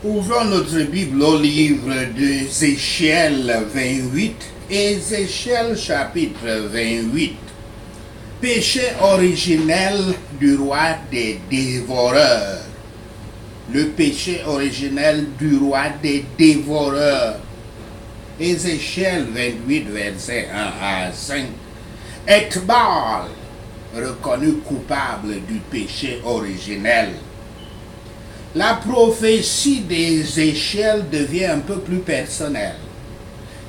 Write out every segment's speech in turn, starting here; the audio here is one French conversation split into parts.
Ouvrons notre Bible au livre d'Ézéchiel 28, Ézéchiel chapitre 28. Péché originel du roi des dévoreurs. Le péché originel du roi des dévoreurs. Ézéchiel 28, versets 1 à 5. Ethbaal, reconnu coupable du péché originel. La prophétie d'Ézéchiel devient un peu plus personnelle.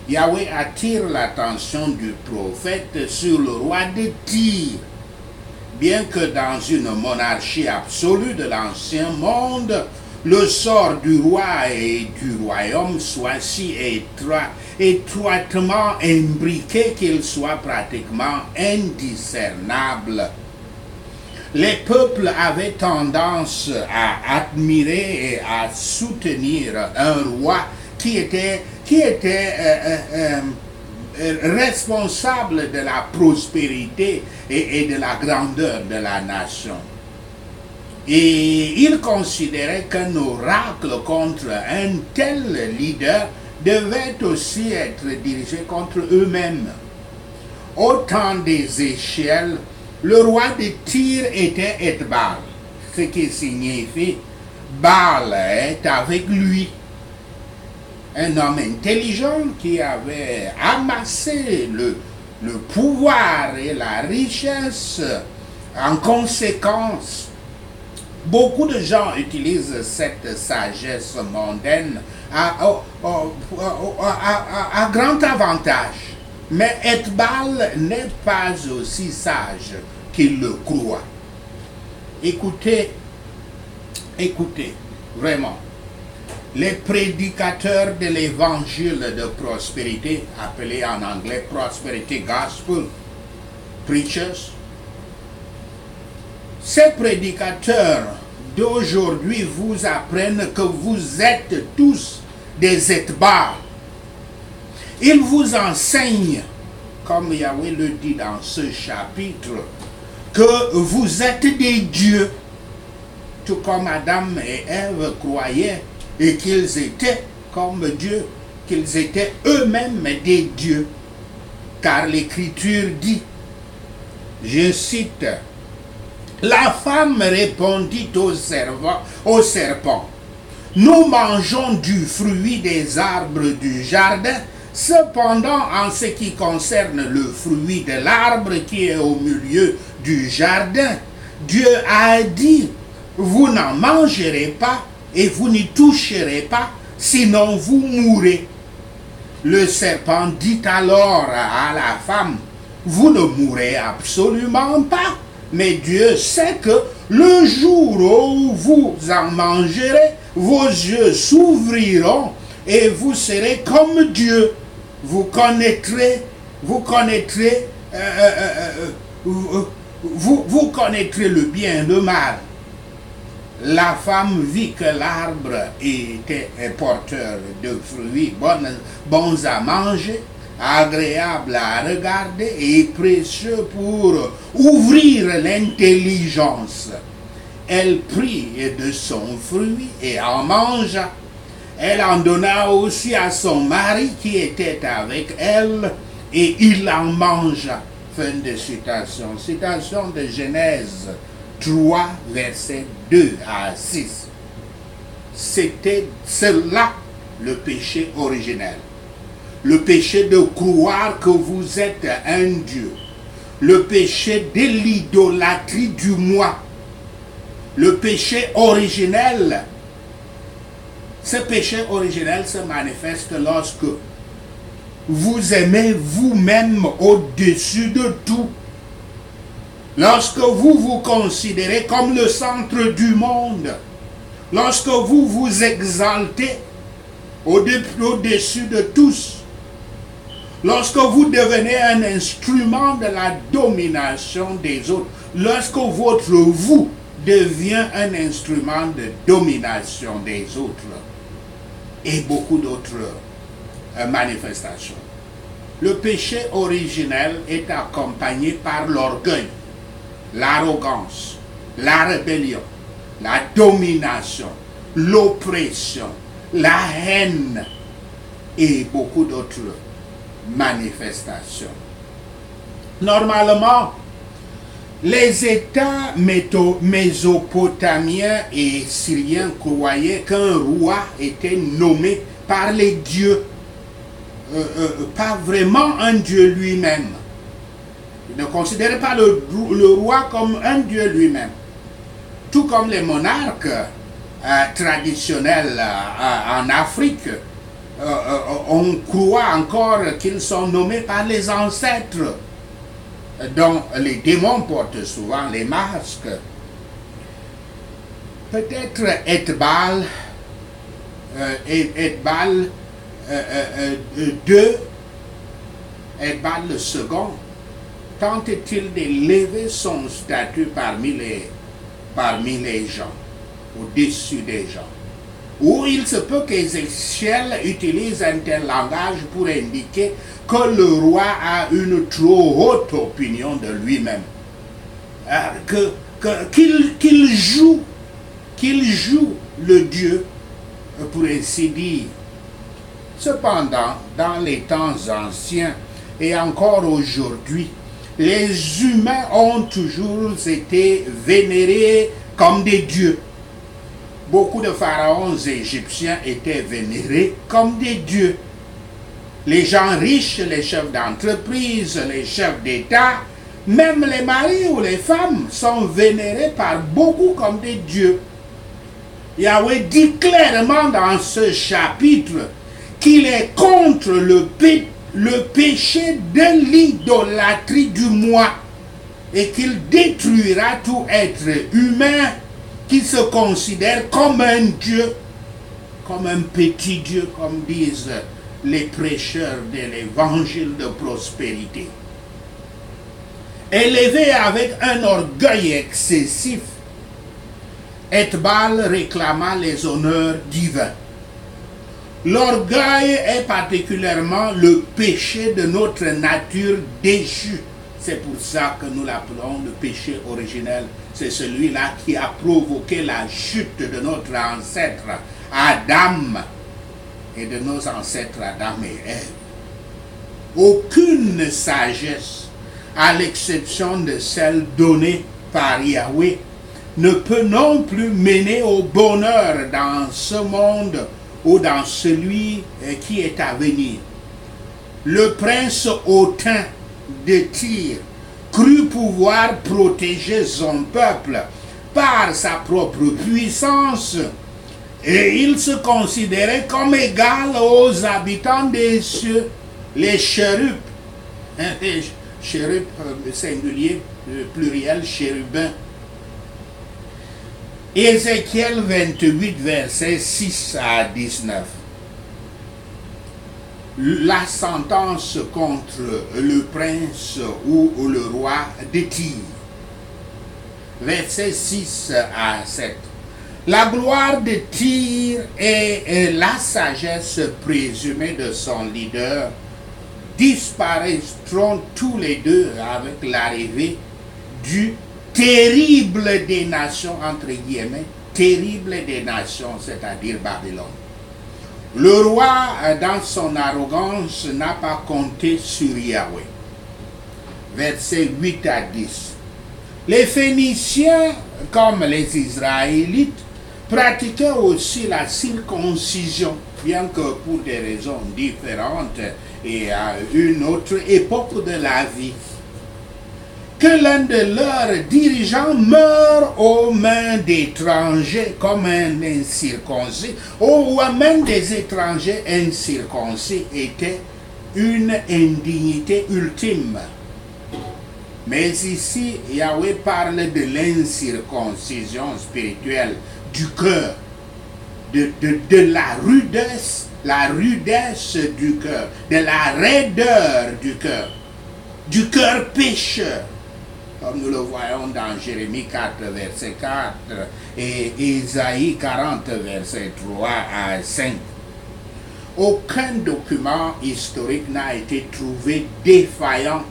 Yahweh attire l'attention du prophète sur le roi de Tyr. Bien que dans une monarchie absolue de l'ancien monde, le sort du roi et du royaume soit si étroitement imbriqué qu'il soit pratiquement indiscernable. Les peuples avaient tendance à admirer et à soutenir un roi qui était responsable de la prospérité et de la grandeur de la nation. Et ils considéraient qu'un oracle contre un tel leader devait aussi être dirigé contre eux-mêmes. Au temps d'Ézéchiel, le roi de Tyr était Ethbaal, ce qui signifie Baal est avec lui. Un homme intelligent qui avait amassé le pouvoir et la richesse. En conséquence, beaucoup de gens utilisent cette sagesse mondaine à grand avantage. Mais Ethbaal n'est pas aussi sage qu'il le croit. Écoutez, vraiment. Les prédicateurs de l'évangile de prospérité, appelé en anglais Prosperity Gospel Preachers, ces prédicateurs d'aujourd'hui vous apprennent que vous êtes tous des Ethbaal. Ils vous enseignent, comme Yahweh le dit dans ce chapitre, que vous êtes des dieux, tout comme Adam et Ève croyaient et qu'ils étaient comme Dieu, qu'ils étaient eux-mêmes des dieux. Car l'Écriture dit, je cite, « La femme répondit au serpent, nous mangeons du fruit des arbres du jardin, cependant en ce qui concerne le fruit de l'arbre qui est au milieu du jardin, Dieu a dit, vous n'en mangerez pas, et vous n'y toucherez pas, sinon vous mourrez. » Le serpent dit alors à la femme, vous ne mourrez absolument pas, mais Dieu sait que le jour où vous en mangerez, vos yeux s'ouvriront et vous serez comme Dieu. Vous connaîtrez le bien et le mal. La femme vit que l'arbre était porteur de fruits bons à manger, agréables à regarder et précieux pour ouvrir l'intelligence. Elle prit de son fruit et en mangea. Elle en donna aussi à son mari qui était avec elle et il en mangea. Fin de citation. Citation de Genèse 3, versets 2 à 6. C'était cela le péché originel. Le péché de croire que vous êtes un Dieu. Le péché de l'idolâtrie du moi. Le péché originel. Ce péché originel se manifeste lorsque vous aimez vous-même au-dessus de tout. Lorsque vous vous considérez comme le centre du monde, lorsque vous vous exaltez au-dessus de tous, lorsque vous devenez un instrument de la domination des autres, lorsque votre vous devient un instrument de domination des autres, et beaucoup d'autres manifestations. Le péché originel est accompagné par l'orgueil, l'arrogance, la rébellion, la domination, l'oppression, la haine et beaucoup d'autres manifestations. Normalement, les États mésopotamiens et syriens croyaient qu'un roi était nommé par les dieux, pas vraiment un dieu lui-même. Ils ne considéraient pas le roi comme un dieu lui-même. Tout comme les monarques traditionnels en Afrique, on croit encore qu'ils sont nommés par les ancêtres, dont les démons portent souvent les masques. Peut-être Etbal le second, tente-t-il d'élever son statut parmi les gens, au-dessus des gens. Ou il se peut qu'Ézéchiel utilise un tel langage pour indiquer que le roi a une trop haute opinion de lui-même. Qu'il joue le Dieu, pour ainsi dire. Cependant, dans les temps anciens et encore aujourd'hui, les humains ont toujours été vénérés comme des dieux. Beaucoup de pharaons égyptiens étaient vénérés comme des dieux. Les gens riches, les chefs d'entreprise, les chefs d'État, même les maris ou les femmes sont vénérés par beaucoup comme des dieux. Yahweh dit clairement dans ce chapitre qu'il est contre le péché de l'idolâtrie du moi et qu'il détruira tout être humain qui se considère comme un dieu, comme un petit dieu, comme disent les prêcheurs de l'évangile de prospérité. Élevé avec un orgueil excessif, Etbal réclama les honneurs divins. L'orgueil est particulièrement le péché de notre nature déchue. C'est pour ça que nous l'appelons le péché originel. C'est celui-là qui a provoqué la chute de notre ancêtre Adam et de nos ancêtres Adam et Ève. Aucune sagesse, à l'exception de celle donnée par Yahweh, ne peut non plus mener au bonheur dans ce monde ou dans celui qui est à venir. Le prince hautain de Tyr crut pouvoir protéger son peuple par sa propre puissance et il se considérait comme égal aux habitants des cieux, les chérubs, chérubs singulier, pluriel, chérubin. Ézéchiel 28, versets 6 à 19. La sentence contre le prince ou le roi de Tyr. Versets 6 à 7. La gloire de Tyr et la sagesse présumée de son leader disparaîtront tous les deux avec l'arrivée du terrible des nations, entre guillemets, terrible des nations, c'est-à-dire Babylone. Le roi, dans son arrogance, n'a pas compté sur Yahweh. Versets 8 à 10. Les Phéniciens, comme les Israélites, pratiquaient aussi la circoncision, bien que pour des raisons différentes et à une autre époque de la vie. Que l'un de leurs dirigeants meure aux mains d'étrangers comme un incirconcis, ou aux mains des étrangers incirconcis était une indignité ultime. Mais ici, Yahweh parle de l'incirconcision spirituelle du cœur, de la rudesse du cœur, de la raideur du cœur pécheur. Comme nous le voyons dans Jérémie 4, verset 4 et Isaïe 40, verset 3 à 5. Aucun document historique n'a été trouvé défaillant,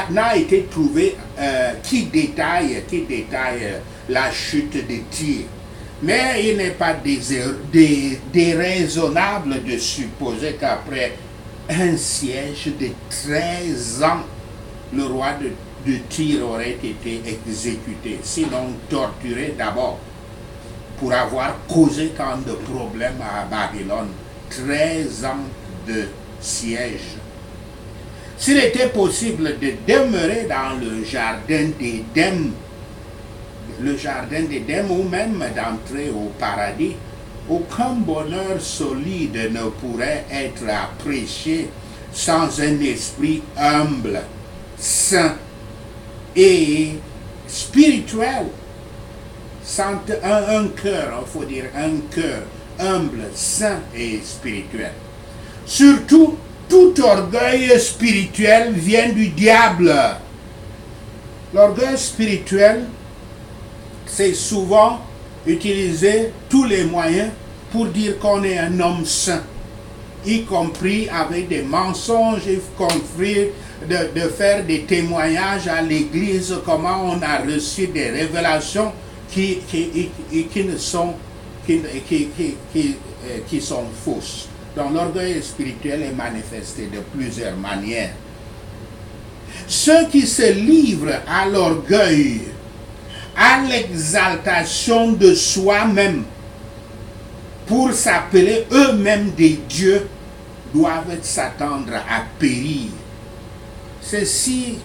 n'a été trouvé qui détaille la chute de Tyr. Mais il n'est pas déraisonnable de supposer qu'après un siège de 13 ans, le roi de Tyr aurait été exécuté, sinon torturé d'abord, pour avoir causé tant de problèmes à Babylone. 13 ans de siège. S'il était possible de demeurer dans le jardin d'Éden, ou même d'entrer au paradis, aucun bonheur solide ne pourrait être apprécié sans un esprit humble, saint et spirituel. Sans un cœur, il faut dire un cœur humble, saint et spirituel. Surtout, tout orgueil spirituel vient du diable. L'orgueil spirituel, c'est souvent utiliser tous les moyens pour dire qu'on est un homme saint, y compris avec des mensonges, y compris de faire des témoignages à l'église, comment on a reçu des révélations qui sont fausses. Donc l'orgueil spirituel est manifesté de plusieurs manières. Ceux qui se livrent à l'orgueil, à l'exaltation de soi-même, pour s'appeler eux-mêmes des dieux, doivent s'attendre à périr. Ceci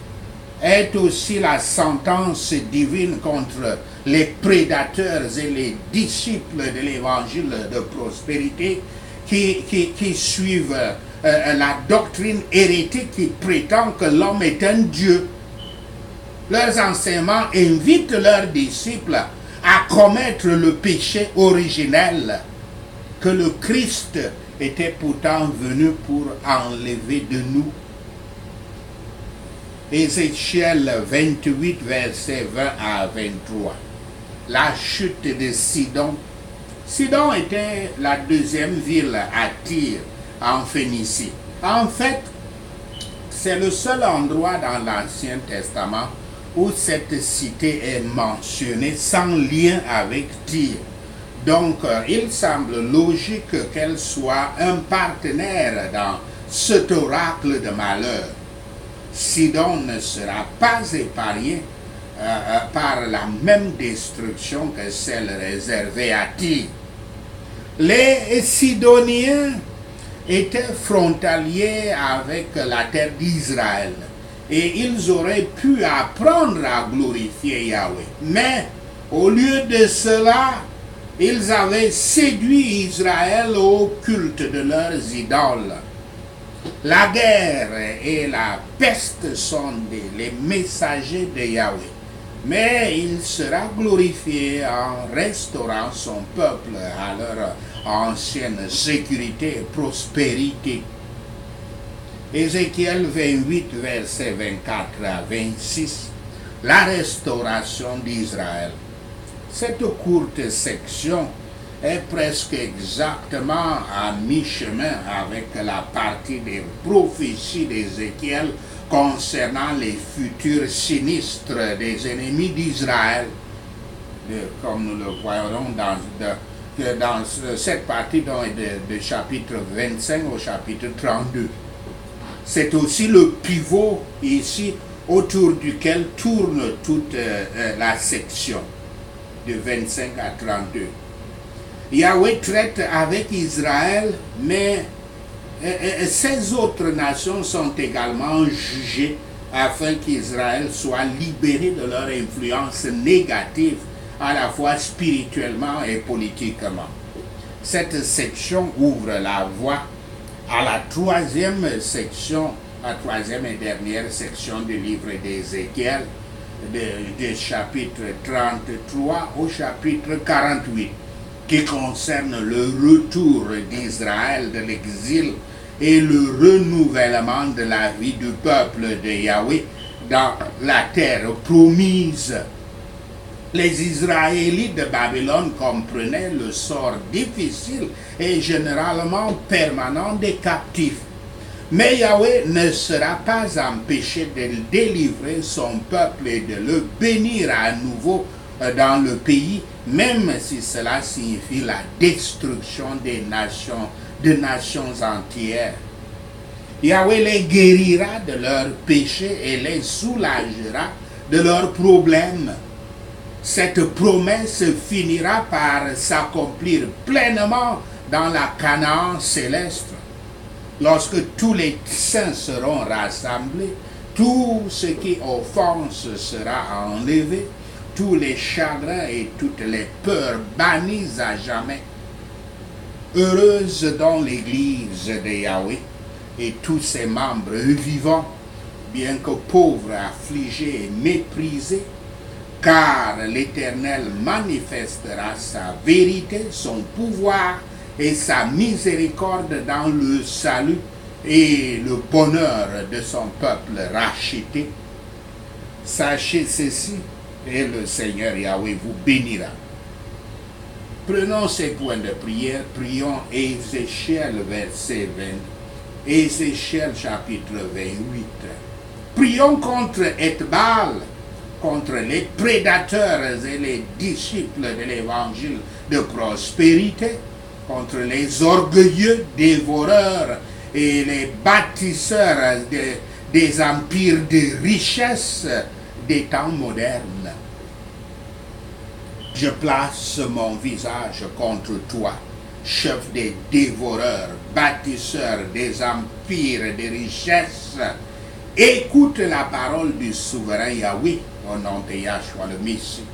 est aussi la sentence divine contre les prédateurs et les disciples de l'évangile de prospérité qui suivent la doctrine hérétique qui prétend que l'homme est un dieu. Leurs enseignements invitent leurs disciples à commettre le péché originel que le Christ était pourtant venu pour enlever de nous. Ézéchiel 28, versets 20 à 23. La chute de Sidon. Sidon était la deuxième ville à Tyr, en Phénicie. En fait, c'est le seul endroit dans l'Ancien Testament où cette cité est mentionnée sans lien avec Tyr. Donc, il semble logique qu'elle soit un partenaire dans cet oracle de malheur. Sidon ne sera pas épargné par la même destruction que celle réservée à Tyr. Les Sidoniens étaient frontaliers avec la terre d'Israël et ils auraient pu apprendre à glorifier Yahweh. Mais au lieu de cela, ils avaient séduit Israël au culte de leurs idoles. La guerre et la peste sont les messagers de Yahweh. Mais il sera glorifié en restaurant son peuple à leur ancienne sécurité et prospérité. Ézéchiel 28, versets 24 à 26, la restauration d'Israël. Cette courte section est presque exactement à mi-chemin avec la partie des prophéties d'Ézéchiel concernant les futurs sinistres des ennemis d'Israël, comme nous le voyons dans cette partie de chapitre 25 au chapitre 32. C'est aussi le pivot ici autour duquel tourne toute la section de 25 à 32. Yahweh traite avec Israël, mais ces autres nations sont également jugées afin qu'Israël soit libéré de leur influence négative, à la fois spirituellement et politiquement. Cette section ouvre la voie à la troisième section, la troisième et dernière section du livre d'Ézéchiel, du chapitre 33 au chapitre 48, qui concerne le retour d'Israël de l'exil et le renouvellement de la vie du peuple de Yahweh dans la terre promise. Les Israélites de Babylone comprenaient le sort difficile et généralement permanent des captifs. Mais Yahweh ne sera pas empêché de délivrer son peuple et de le bénir à nouveau dans le pays, même si cela signifie la destruction de nations entières. Yahweh les guérira de leurs péchés et les soulagera de leurs problèmes. Cette promesse finira par s'accomplir pleinement dans la Canaan céleste. Lorsque tous les saints seront rassemblés, tout ce qui offense sera enlevé, tous les chagrins et toutes les peurs bannies à jamais. Heureuse dans l'Église de Yahweh et tous ses membres vivants, bien que pauvres, affligés et méprisés, car l'Éternel manifestera sa vérité, son pouvoir et sa miséricorde dans le salut et le bonheur de son peuple racheté. Sachez ceci, et le Seigneur Yahweh vous bénira. Prenons ces points de prière, prions Ézéchiel verset 20, Ézéchiel chapitre 28. Prions contre Ethbal, contre les prédateurs et les disciples de l'évangile de prospérité, contre les orgueilleux dévoreurs et les bâtisseurs des empires de richesse des temps modernes. Je place mon visage contre toi, chef des dévoreurs, bâtisseurs des empires de richesse. Écoute la parole du souverain Yahweh au nom de Yahshua le Messie.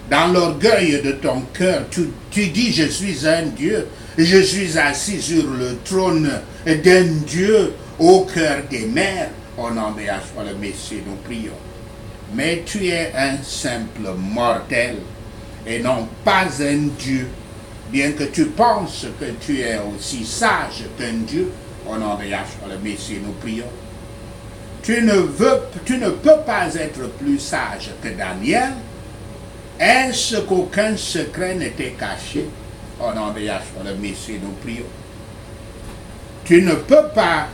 Dans l'orgueil de ton cœur, tu dis, je suis un Dieu, je suis assis sur le trône d'un Dieu au cœur des mers. Au nom de Yahshua le Messie, nous prions. Mais tu es un simple mortel et non pas un Dieu, bien que tu penses que tu es aussi sage qu'un Dieu. Au nom de Yahshua le Messie, nous prions. Tu ne peux pas être plus sage que Daniel. Est-ce qu'aucun secret n'était caché? Au nom de Yahshua le Messie, nous prions. Tu ne peux pas,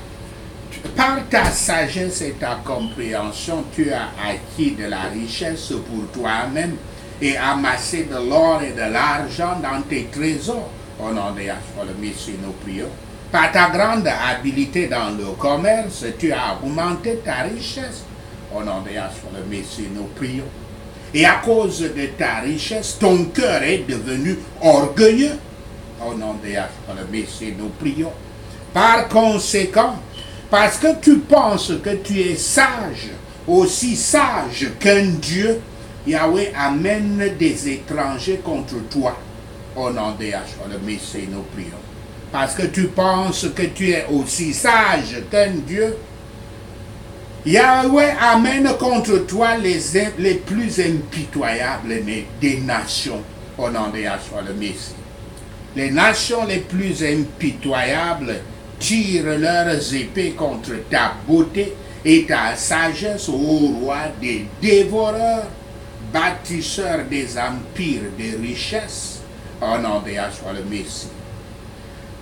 par ta sagesse et ta compréhension, tu as acquis de la richesse pour toi-même et amassé de l'or et de l'argent dans tes trésors. Au nom de Yahshua le Messie, nous prions. Par ta grande habileté dans le commerce, tu as augmenté ta richesse. Au nom de Yahshua le Messie, nous prions. Et à cause de ta richesse, ton cœur est devenu orgueilleux. Au nom de Yahshua le Messie, nous prions. Par conséquent, parce que tu penses que tu es sage, aussi sage qu'un Dieu, Yahweh amène des étrangers contre toi. Au nom de Yahshua le Messie, nous prions. Parce que tu penses que tu es aussi sage qu'un Dieu, Yahweh amène contre toi les plus impitoyables des nations. Au nom de Yahshua le Messie. Les nations les plus impitoyables tirent leurs épées contre ta beauté et ta sagesse, ô roi des dévoreurs, bâtisseur des empires de richesse. Au nom de Yahshua le Messie.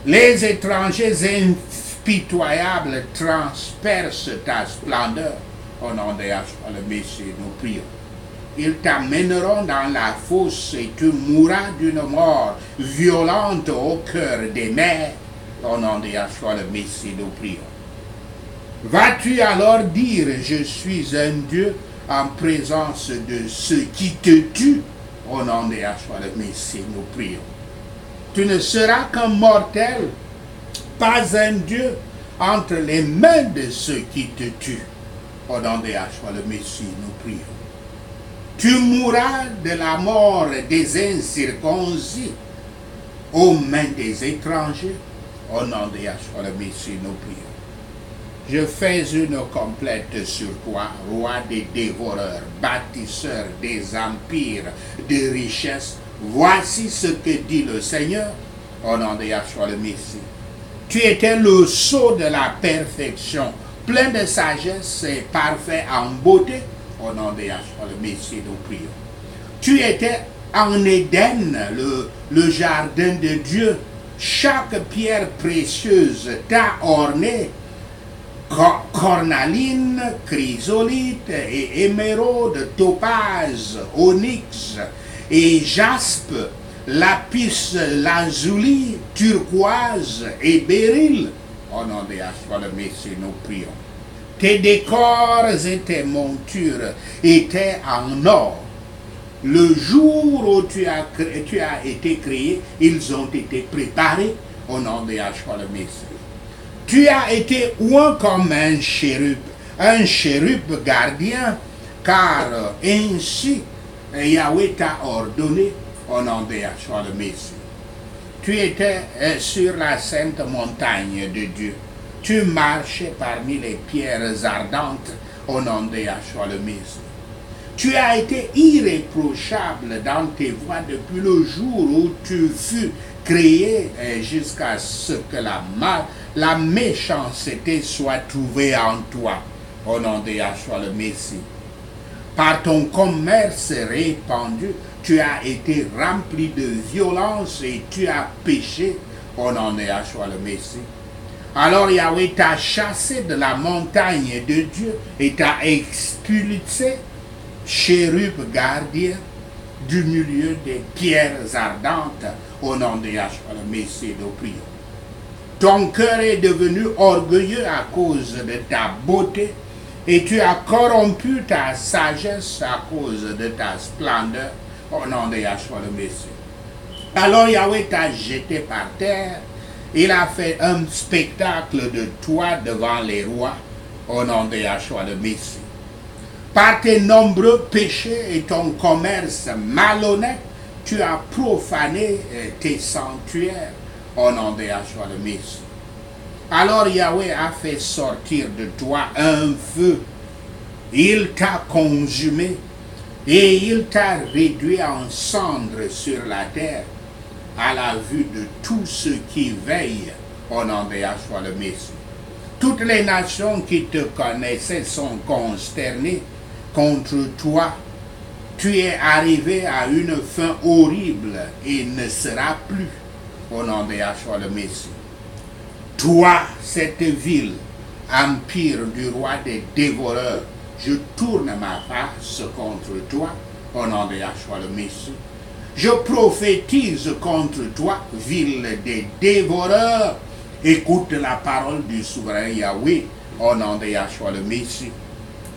Les étrangers impitoyables transpercent ta splendeur. Au nom de Yahshua le Messie, nous prions. Ils t'amèneront dans la fosse et tu mourras d'une mort violente au cœur des mers. Au nom de Yahshua le Messie, nous prions. Vas-tu alors dire, je suis un Dieu en présence de ceux qui te tuent? Au nom de Yahshua le Messie, nous prions. Tu ne seras qu'un mortel, pas un Dieu, entre les mains de ceux qui te tuent. Au nom de Yahshua le Messie, nous prions. Tu mourras de la mort des incirconcis aux mains des étrangers. Au nom de Yahshua le Messie, nous prions. Je fais une complète sur toi, roi des dévoreurs, bâtisseur des empires de richesse. Voici ce que dit le Seigneur, au nom de Yahshua le Messie. Tu étais le sceau de la perfection, plein de sagesse et parfait en beauté. Au nom de Yahshua le Messie, nous prions. Tu étais en Éden, le jardin de Dieu. Chaque pierre précieuse t'a orné. cornaline, chrysolite et émeraude, topaz, onyx et jaspe, lapis lazuli, turquoise et béryl. Au nom de Yahshua le Messie, nous prions. Tes décors et tes montures étaient en or. Le jour où tu as été créé, ils ont été préparés au nom de Yahshua le Messie. Tu as été oint comme un chérub gardien, car ainsi Yahweh t'a ordonné au nom de Yahshua le Messie. Tu étais sur la sainte montagne de Dieu. Tu marchais parmi les pierres ardentes au nom de Yahshua le Messie. Tu as été irréprochable dans tes voies depuis le jour où tu fus créé jusqu'à ce que la méchanceté soit trouvée en toi, au nom de Yahshua le Messie. Par ton commerce répandu, tu as été rempli de violence et tu as péché, au nom de Yahshua le Messie. Alors Yahweh t'a chassé de la montagne de Dieu et t'a expulsé, chérub gardien, du milieu des pierres ardentes, au nom de Yahshua le Messie, nous prions. Ton cœur est devenu orgueilleux à cause de ta beauté et tu as corrompu ta sagesse à cause de ta splendeur, au nom de Yahshua le Messie. Alors Yahweh t'a jeté par terre, il a fait un spectacle de toi devant les rois, au nom de Yahshua le Messie. Par tes nombreux péchés et ton commerce malhonnête, tu as profané tes sanctuaires, au nom de Yahshua le Messie. Alors Yahweh a fait sortir de toi un feu. Il t'a consumé et il t'a réduit en cendres sur la terre à la vue de tous ceux qui veillent, au nom de Yahshua le Messie. Toutes les nations qui te connaissaient sont consternées contre toi. Tu es arrivé à une fin horrible et ne sera plus, au nom de Yahshua le Messie. Toi, cette ville, empire du roi des dévoreurs, je tourne ma face contre toi, au nom de Yahshua le Messie. Je prophétise contre toi, ville des dévoreurs. Écoute la parole du souverain Yahweh, au nom de Yahshua le Messie.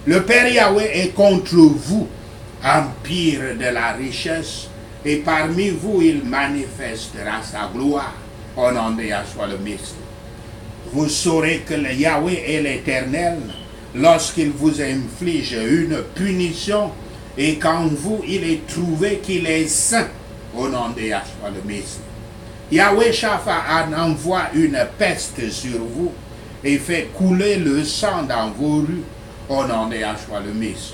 Le Père Yahweh est contre vous, empire de la richesse, et parmi vous il manifestera sa gloire, au nom de Yahshua le Messie. Vous saurez que le Yahweh est l'Éternel lorsqu'il vous inflige une punition et qu'en vous il est trouvé qu'il est saint, au nom de Yahshua le Messie. Yahweh Shaphat envoie une peste sur vous et fait couler le sang dans vos rues, au nom de Yahshua le Messie.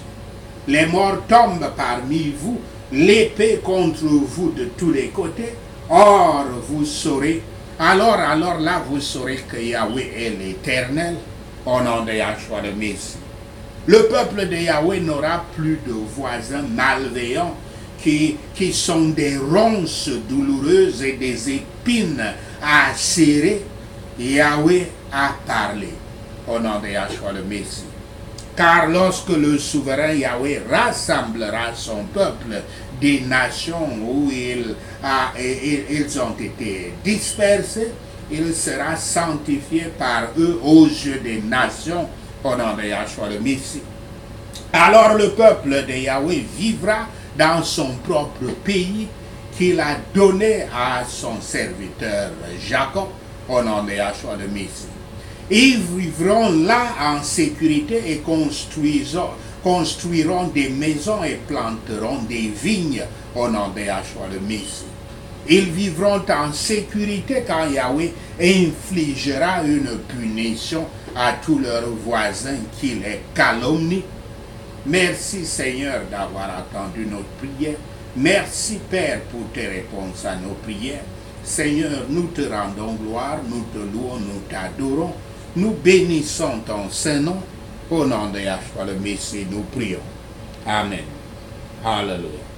Les morts tombent parmi vous, l'épée contre vous de tous les côtés. Or vous saurez, alors là vous saurez que Yahweh est l'Éternel, au nom de Yahshua le Messie. Le peuple de Yahweh n'aura plus de voisins malveillants qui sont des ronces douloureuses et des épines à serrer. Yahweh a parlé, au nom de Yahshua le Messie. Car lorsque le souverain Yahweh rassemblera son peuple des nations où ils ont été dispersés, il sera sanctifié par eux aux yeux des nations, au nom de Yahshua le Messie. Alors le peuple de Yahweh vivra dans son propre pays qu'il a donné à son serviteur Jacob, au nom de Yahshua le Messie. Ils vivront là en sécurité et construiront des maisons et planteront des vignes, au nom de Yahshua le Messie. Ils vivront en sécurité quand Yahweh infligera une punition à tous leurs voisins qui les calomnient. Merci Seigneur d'avoir entendu notre prière. Merci Père pour tes réponses à nos prières. Seigneur, nous te rendons gloire, nous te louons, nous t'adorons. Nous bénissons ton Saint-Nom. Au nom de Yahshua le Messie, nous prions. Amen. Alléluia.